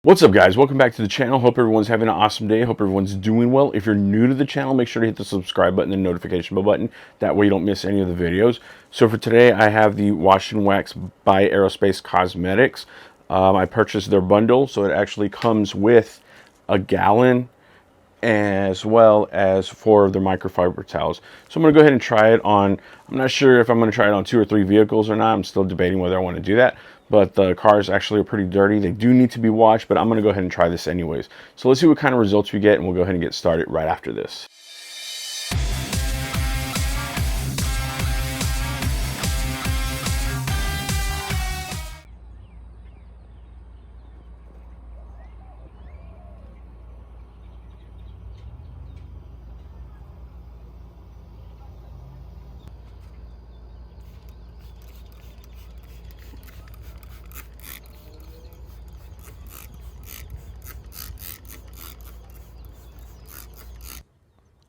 What's up, guys? Welcome back to the channel. Hope everyone's having an awesome day. Hope everyone's doing well. If you're new to the channel, make sure to hit the subscribe button and notification bell button. That way you don't miss any of the videos. So for today, I have the Wash and Wax by Aerospace Cosmetics. I purchased their bundle, so it actually comes with a gallon as well as 4 of their microfiber towels. So I'm going to go ahead and try it on, I'm not sure if I'm going to try it on 2 or 3 vehicles or not. I'm still debating whether I want to do that. But the cars actually are pretty dirty. They do need to be washed, but I'm going to go ahead and try this anyways. So let's see what kind of results we get, and we'll go ahead and get started right after this.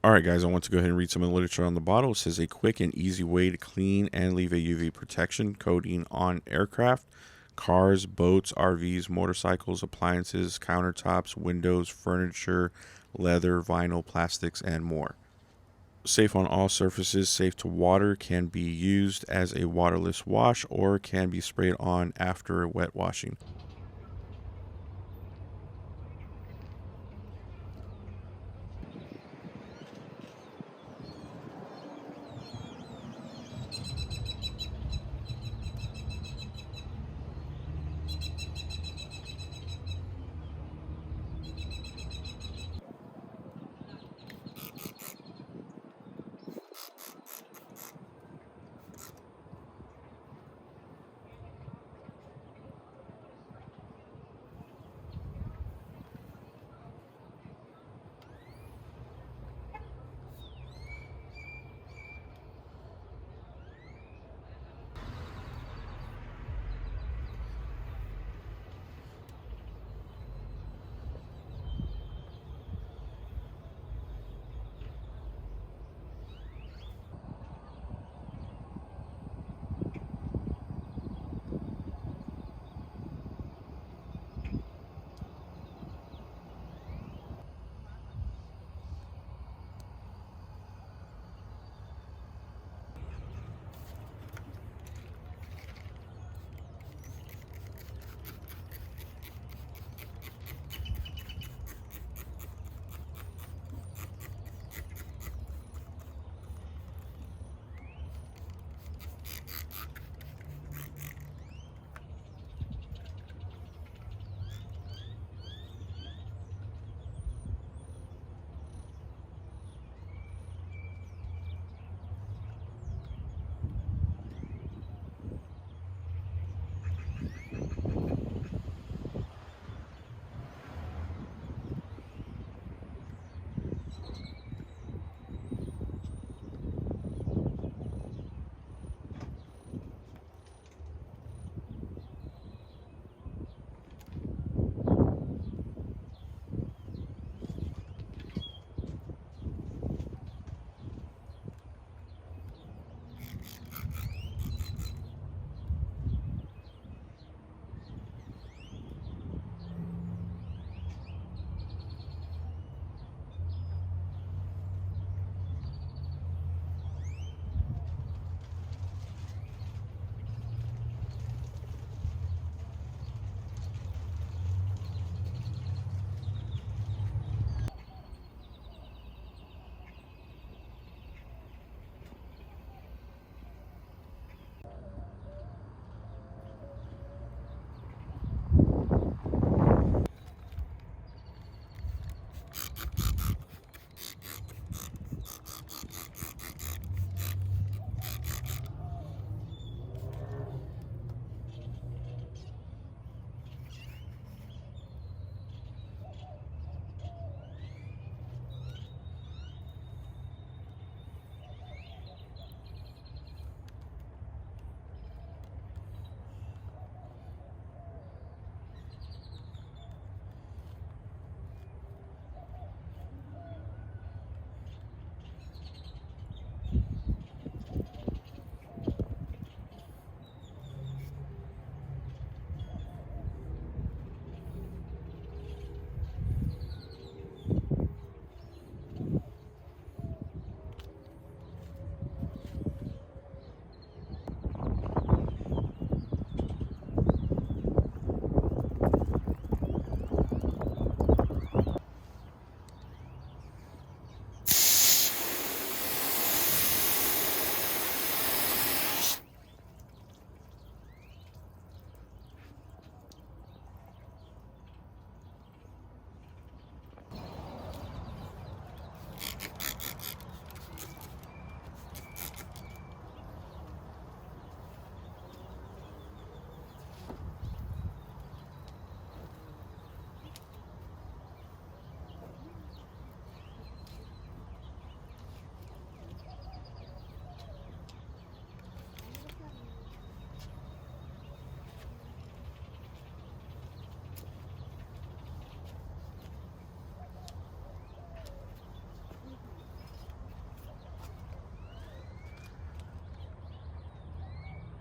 Alright guys, I want to go ahead and read some of the literature on the bottle. It says a quick and easy way to clean and leave a UV protection coating on aircraft, cars, boats, RVs, motorcycles, appliances, countertops, windows, furniture, leather, vinyl, plastics, and more. Safe on all surfaces, safe to water, can be used as a waterless wash or can be sprayed on after wet washing.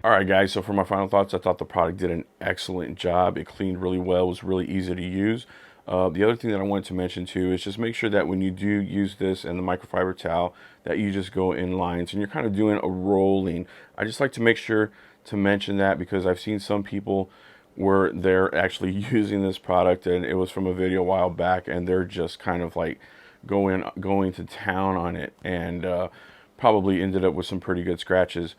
All right, guys, so for my final thoughts, I thought the product did an excellent job. It cleaned really well, was really easy to use. The other thing that I wanted to mention too is just make sure that when you do use this and the microfiber towel, that you just go in lines and you're kind of doing a rolling. I just like to make sure to mention that because I've seen some people where they're actually using this product, and it was from a video a while back, and they're just kind of like going to town on it, and probably ended up with some pretty good scratches.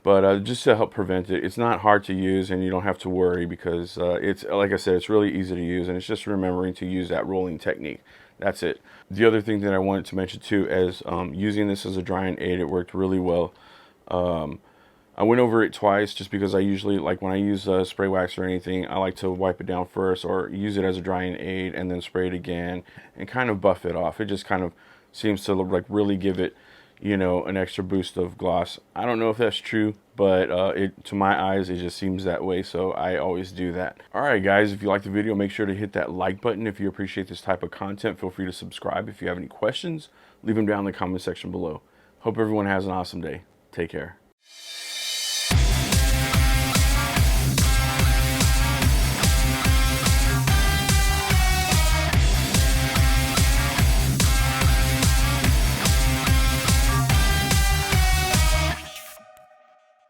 But just to help prevent it, it's not hard to use and you don't have to worry because it's, like I said, it's really easy to use, and it's just remembering to use that rolling technique. That's it. The other thing that I wanted to mention too is using this as a drying aid, it worked really well. I went over it twice just because I usually, like when I use spray wax or anything, I like to wipe it down first or use it as a drying aid and then spray it again and kind of buff it off. It just kind of seems to like really give it, you know, an extra boost of gloss. I don't know if that's true, but to my eyes, it just seems that way, so I always do that. All right, guys, if you like the video, make sure to hit that like button. If you appreciate this type of content, feel free to subscribe. If you have any questions, leave them down in the comment section below. Hope everyone has an awesome day. Take care.